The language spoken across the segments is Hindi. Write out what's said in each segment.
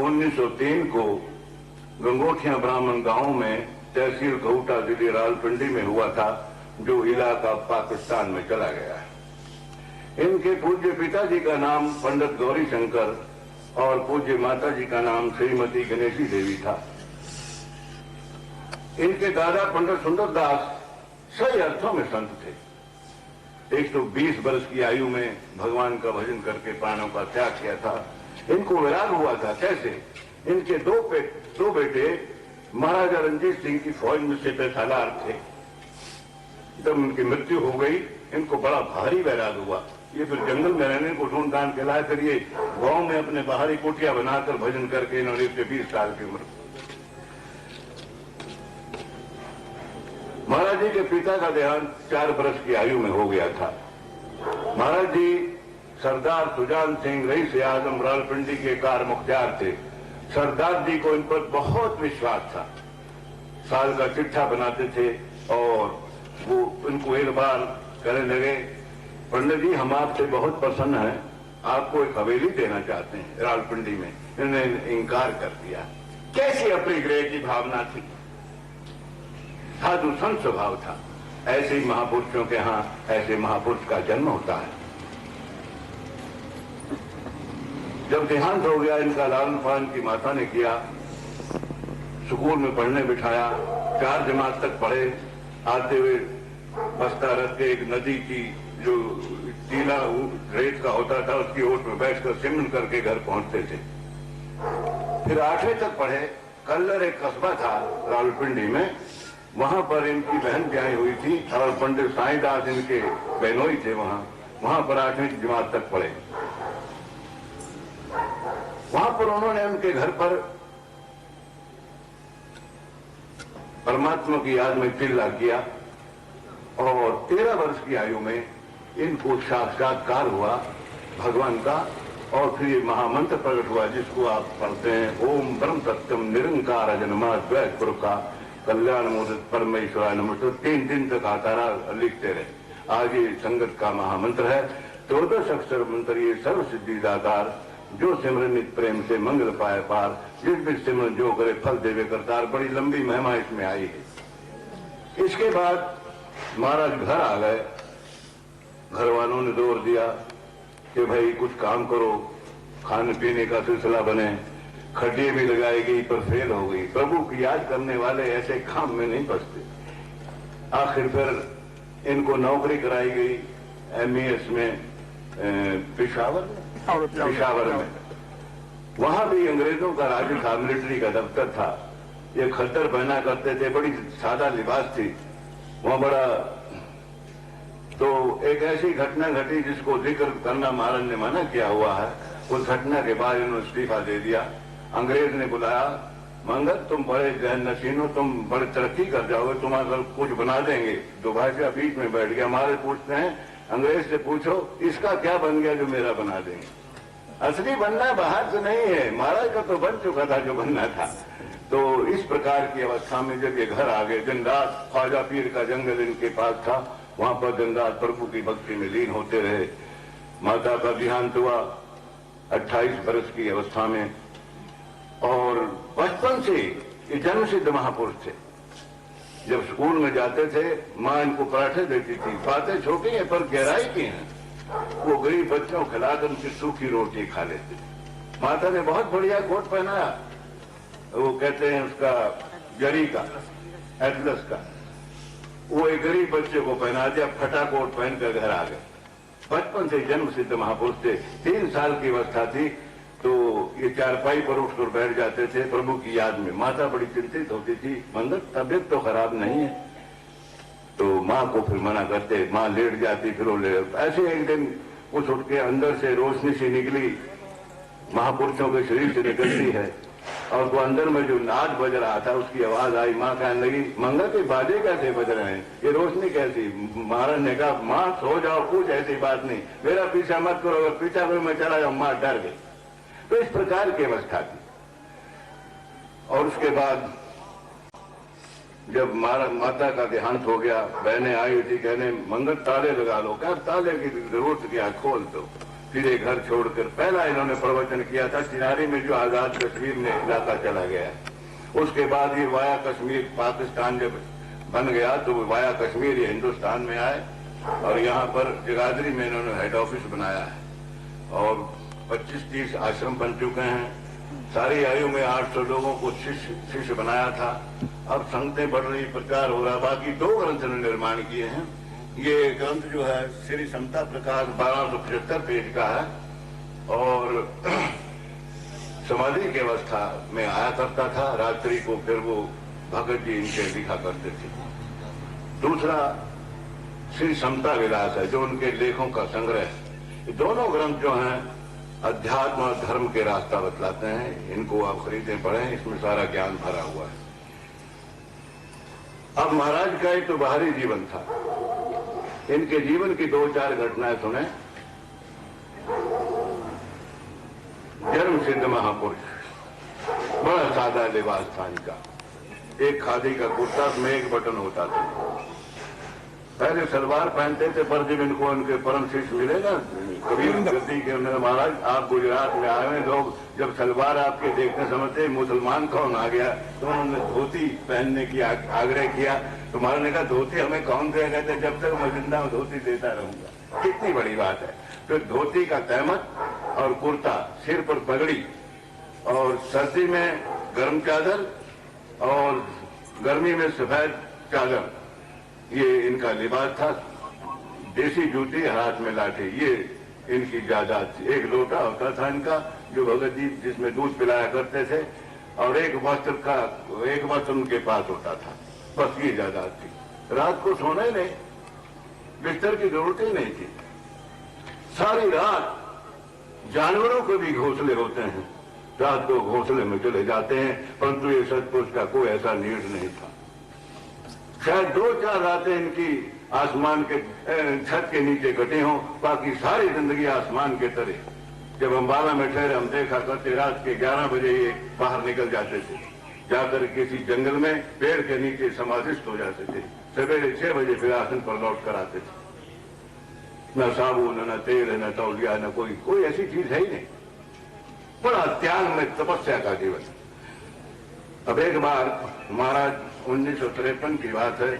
1903 को गंगोठिया ब्राह्मण गांव में तहसील घऊटा जिले रावलपिंडी में हुआ था, जो इलाका पाकिस्तान में चला गया है। इनके पूज्य पिताजी का नाम पंडित गौरी शंकर और पूज्य माताजी का नाम श्रीमती गणेशी देवी था। इनके दादा पंडित सुंदरदास सही अर्थों में संत थे। 120 वर्ष की आयु में भगवान का भजन करके प्राणों का त्याग किया था। इनको विराग हुआ था। कैसे? इनके दो बेटे महाराजा रणजीत सिंह की फौज में से पेशादार थे। जब उनकी मृत्यु हो गई, इनको बड़ा भारी वैराग हुआ। ये फिर जंगल में रहने को ढूंढ ढांड के लाए, फिर ये गांव में अपने बाहरी कोठिया बनाकर भजन करके इन्होंने 20 साल की उम्र। महाराज जी के पिता का देहांत 4 वर्ष की आयु में हो गया था। महाराज जी सरदार सुजान सिंह रईस आजम रावलपिंडी के कार मुख्तियार थे। सरदार जी को इन पर बहुत विश्वास था। साल का चिट्ठा बनाते थे और वो इनको एक बार कहने लगे, पंडित जी हम आपसे बहुत प्रसन्न हैं, आपको एक हवेली देना चाहते हैं रावलपिंडी में। इन्होंने इंकार कर दिया। कैसी अपनी ग्रह की भावना थी, साधु संत स्वभाव था। ऐसे ही महापुरुषों के यहाँ ऐसे महापुरुष का जन्म होता है। जब देहांत हो गया इनका, लालन पालन की माता ने किया, स्कूल में पढ़ने बिठाया। 4 जमात तक पढ़े। आते हुए बस्ता रख के एक नदी की जो टीला रेत का होता था, उसकी ओट में बैठकर सिमन करके घर पहुंचते थे। फिर 8वीं तक पढ़े। कल्लर एक कस्बा था रावलपिंडी में, वहां पर इनकी बहन ब्याही हुई थी और पंडित साईदास इनके बहनोई थे। वहां पर 8वीं जमात तक पढ़े। वहां पर उन्होंने उनके घर पर परमात्मा की याद में चिल्ला किया और 13 वर्ष की आयु में इनको साक्षात्कार हुआ भगवान का। और फिर ये महामंत्र प्रकट हुआ जिसको आप पढ़ते हैं, ओम ब्रह्म सत्यम निरंकार अजन्मा द्वैत पुरुष का कल्याण मोदित परमेश्वराय नमः। 3 दिन तक आता रहा, लिखते रहे। आज ये संगत का महामंत्र है। 14 अक्षर मंत्र, ये सर्व सिद्धि दातार, जो सिमरन नित प्रेम से मंगल पाए पार, जिस भी सिमरन जो करे फल देवे करतार। बड़ी लंबी महिमा इसमें आई है। इसके बाद महाराज घर आ गए। घर वालों ने जोर दिया कि भाई कुछ काम करो, खाने पीने का सिलसिला बने। खटिया भी लगाई गई पर फेल हो गई। प्रभु की याद करने वाले ऐसे काम में नहीं फंसते। आखिर फिर इनको नौकरी कराई गई MES में, पेशावर में। वहां भी अंग्रेजों का राज था, मिलिट्री का दफ्तर था। ये खद्दर पहना करते थे, बड़ी सादा लिबास थी वहां। बड़ा तो एक ऐसी घटना घटी जिसको जिक्र करना महाराज ने मना किया हुआ है। उस घटना के बाद इन्होंने इस्तीफा दे दिया। अंग्रेज ने बुलाया, मंगत तुम बड़े जहन नशीन हो, तुम बड़े तरक्की कर जाओगे, तुम्हारा कुछ बना देंगे। दो भाषा बीच में बैठ गया। हमारे पूछते हैं, अंग्रेज से पूछो इसका क्या बन गया जो मेरा बना देंगे। असली बनना बाहर से नहीं है, महाराज का तो बन चुका था जो बनना था। तो इस प्रकार की अवस्था में जब ये घर आ गए, दिन रात ख्वाजा पीर का जंगल इनके पास था, वहां पर दिन रात प्रभु की भक्ति में लीन होते रहे। माता का देहांत हुआ 28 वर्ष की अवस्था में। और बचपन से ये जन्म सिद्ध महापुरुष थे। जब स्कूल में जाते थे, माँ इनको पराठे देती थी। बातें छोटी हैं पर गहराई की हैं। वो गरीब बच्चों को खिलाकर उनकी सूखी रोटी खा लेते थे। माता ने बहुत बढ़िया कोट पहनाया, वो कहते हैं उसका जरी का, एटलस का। वो एक गरीब बच्चे को पहना दिया, फटा कोट पहनकर घर आ गए। बचपन से जन्म सिद्ध महापुरुष थे। 3 साल की अवस्था थी तो ये चारपाई पर उठकर बैठ जाते थे प्रभु की याद में। माता बड़ी चिंतित होती थी, मंगत तबियत तो खराब नहीं है। तो माँ को फिर मना करते, माँ लेट जाती, फिर वो लेट। ऐसे एक दिन उस उठ के अंदर से रोशनी सी निकली, महापुरुषों के शरीर से निकलती है, और वो अंदर में जो नाद बज रहा था उसकी आवाज आई। माँ कहने लगी, मंगल के बाजे कैसे बज रहे हैं, ये रोशनी कैसी? महाराज ने कहा, माँ सो जाओ, कुछ ऐसी बात नहीं, मेरा पीछा मत करो, अगर पीछा करो मैं चला जाऊं। माँ डर गई। तो इस प्रकार की अवस्था थी। और उसके बाद जब माता का देहांत हो गया, बहनें आई थी कहने, मंगल ताले लगा लो। क्या ताले की जरूरत क्या, खोल दो। सीधे घर छोड़कर पहला इन्होंने प्रवचन किया था चिनारी में जो आजाद कश्मीर में इलाका चला गया। उसके बाद ये वाया कश्मीर पाकिस्तान जब बन गया तो वाया कश्मीर ये हिंदुस्तान में आए और यहाँ पर जगाधरी में इन्होंने हेड ऑफिस बनाया है और 25-30 आश्रम बन चुके हैं। सारी आयु में 800 लोगों को शिष्य बनाया था। अब संगतें बढ़ रही, प्रचार हो रहा। बाकी 2 ग्रंथ ने निर्माण किए हैं। ये ग्रंथ जो है श्री समता प्रकाश 1275 पेज का है और समाधि की अवस्था में आया करता था। रात्रि को फिर वो भगत जी इनके लिखा करते थे। दूसरा श्री समता विलास है जो उनके लेखों का संग्रह है। दोनों ग्रंथ जो हैं अध्यात्म और धर्म के रास्ता बतलाते हैं। इनको आप खरीदें, पढ़ें, इसमें सारा ज्ञान भरा हुआ है। अब महाराज का एक तो बाहरी जीवन था। इनके जीवन की 2-4 घटनाएं सुने। जन्म सिद्ध महापुरुष, बड़ा सादा लिबास था इनका। एक खादी का कुर्ता में एक बटन होता था। पहले सलवार पहनते थे, पर जब इनको उनके परम शिष्य मिले ना कबीर गद्दी के, उन्होंने महाराज आप गुजरात में आए हैं, लोग जब सलवार आपके देखने समझते मुसलमान कौन आ गया, तो उन्होंने धोती पहनने की आग्रह किया। तो महाराज ने कहा धोती हमें कौन देगा, कहते जब तक मैं जिंदा हूं धोती देता रहूंगा। कितनी बड़ी बात है। फिर धोती का तहमत और कुर्ता, सिर पर पगड़ी और सर्दी में गर्म चादर और गर्मी में सफेद चादर, ये इनका लिबास था। देसी जूती, हाथ में लाठी, ये इनकी जायदाद थी। एक लोटा होता था इनका जो भगत जी जिसमें दूध पिलाया करते थे और एक वस्त्र उनके पास होता था। बस ये जायदाद थी। रात को सोना ही नहीं, बिस्तर की जरूरत ही नहीं थी। सारी रात जानवरों के भी घोंसले होते हैं, रात को घोंसले में चले जाते हैं, परंतु ये सचपुच का कोई ऐसा नीड नहीं था। शायद 2-4 रातें इनकी आसमान के छत के नीचे कटी हों, बाकी सारी जिंदगी आसमान के तले। जब अम्बाला में ठहरे हम देखा करते रात के 11 बजे ये बाहर निकल जाते थे, जाकर किसी जंगल में पेड़ के नीचे समाधिस्थ हो जाते थे। सवेरे 6 बजे फिर आसन पर लौट कर आते थे। न साबुन, न तेल, न तौलिया, न कोई ऐसी चीज है ही नहीं। बड़ा त्याग में तपस्या का जीवन। अब एक बार महाराज 1953 की बात है,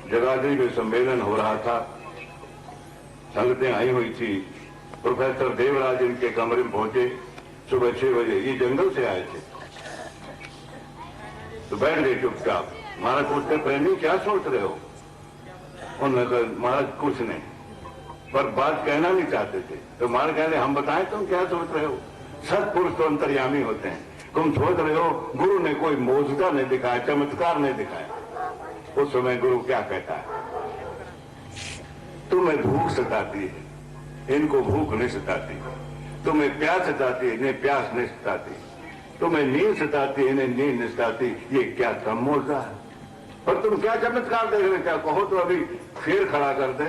जगाधरी में सम्मेलन हो रहा था, संगतें आई हुई थी। प्रोफेसर देवराज इनके कमरे में पहुंचे सुबह 6 बजे। ये जंगल से आए थे तो बैठ गए चुपचाप। महाराज पूछते प्रेमी क्या सोच रहे हो? उन्होंने कहा महाराज कुछ नहीं, पर बात कहना नहीं चाहते थे। तो महाराज कह रहे हम बताएं तुम क्या सोच रहे हो? सत्पुरुष तो अंतर्यामी होते हैं। तुम सोच रहे हो गुरु ने कोई मौजूदा नहीं दिखाया, चमत्कार नहीं दिखाया। उस समय गुरु क्या कहता है? तुम्हें भूख सताती है, इनको भूख नहीं सताती। तुम्हें प्यास सताती है, इन्हें प्यास नहीं सताती। तुम्हें नींद सताती है, इन्हें नींद नहीं सताती। ये क्या कम मौजा है? पर तुम क्या चमत्कार देख रहे? क्या कहो तो अभी शेर खड़ा कर दे,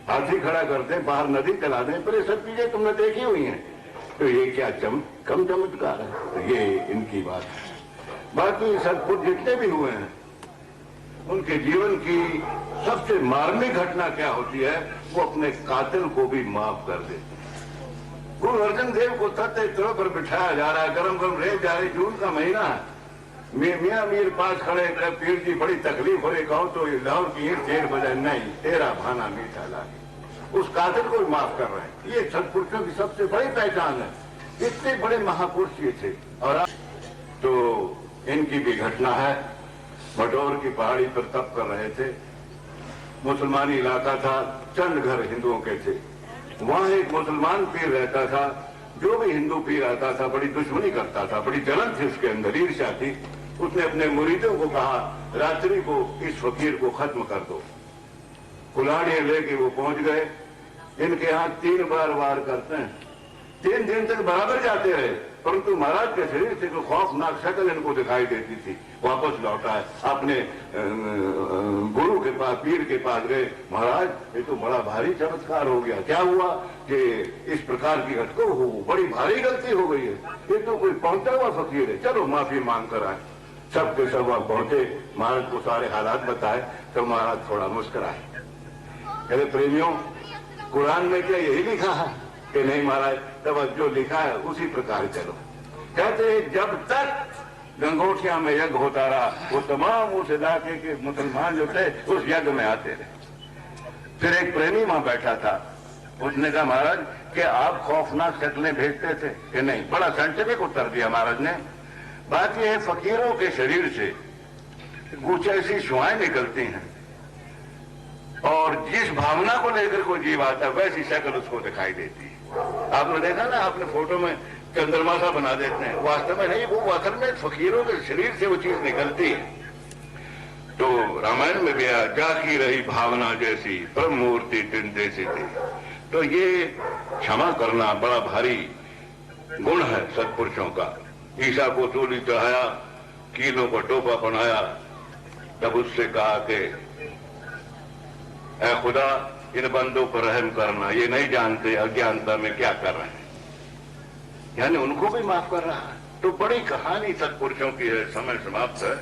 हाथी खड़ा कर दे, बाहर नदी चला दे, पर ये सब चीजें तुमने देखी हुई हैं। तो ये क्या कम चमत्कार है? तो ये इनकी बात है। बाकी सत्पुरुष जितने भी हुए हैं उनके जीवन की सबसे मार्मिक घटना क्या होती है? वो अपने कातिल को भी माफ कर देते हैं। गुरु अर्जन देव को तख्ते तौर पर बिठाया जा रहा है, गरम गरम रेत जा रही, जून का महीना है। मियां मीर पास खड़े, पीर जी बड़ी तकलीफ हो रही, कहो तो लाहौर की ईंट 1:30 बजे, नहीं तेरा भाना मीठा लागे। उस कातिल को भी माफ कर रहे हैं। ये सत्पुरुषों की सबसे बड़ी पहचान है। इतने बड़े महापुरुष ये थे। और तो इनकी भी घटना है। बटौर की पहाड़ी पर तप कर रहे थे। मुसलमानी इलाका था, चंद घर हिंदुओं के थे। वहां एक मुसलमान पीर रहता था, जो भी हिंदू पीर आता था बड़ी दुश्मनी करता था, बड़ी जलन थी उसके अंदर, ईर्ष्या थी। उसने अपने मुरीदों को कहा रात्रि को इस फकीर को खत्म कर दो। कुल्हाड़ियां लेके वो पहुंच गए। इनके यहाँ 3 बार वार करते हैं। 3 दिन तक बराबर जाते रहे, परंतु महाराज के शरीर से जो खौफनाक शक्ल इनको दिखाई देती थी। वापस लौटा है, अपने गुरु के पास, पीर के पास गए। महाराज ये तो बड़ा भारी चमत्कार हो गया। क्या हुआ कि इस प्रकार की घटना हो, बड़ी भारी गलती हो गई है। ये तो कोई पहुंचा हुआ फकीर है, चलो माफी मांग कर आए। सबके सब वहां पहुंचे, महाराज को सारे हालात बताए तो महाराज थोड़ा मुस्कुराए। कहते प्रेमियों, कुरान में क्या यही लिखा है कि नहीं महाराज, तब जो लिखा है उसी प्रकार चलो। कहते जब तक गंगोटिया में यज्ञ होता रहा, वो तमाम उस इलाके के मुसलमान जो थे उस यज्ञ में आते रहे। फिर एक प्रेमी वहां बैठा था, उसने कहा महाराज कि आप खौफनाक शक्लें भेजते थे कि नहीं? बड़ा साइंटिफिक उत्तर दिया महाराज ने। बात यह है, फकीरों के शरीर से कुछ ऐसी शुआएं निकलती हैं और जिस भावना को लेकर कोई जीव आता है वैसी शक्ल उसको दिखाई देती है। आपने देखा ना, आपने फोटो में चंद्रमा सा बना देते हैं, वास्तव में नहीं, वो असल में फकीरों के शरीर से वो चीज निकलती है। तो रामायण में भी जाकी रही भावना जैसी, ब्रह्म मूर्ति तिन जैसी थी। तो ये क्षमा करना बड़ा भारी गुण है सत्पुरुषों का। ईसा को सूली चढ़ाया, कीलों को टोपा बनाया, तब उससे कहा कि ऐ खुदा, इन बंदों पर रहम करना, ये नहीं जानते अज्ञानता में क्या कर रहे हैं, यानी उनको भी माफ कर रहा है। तो बड़ी कहानी सत्पुरुषों की है। समय समाप्त है।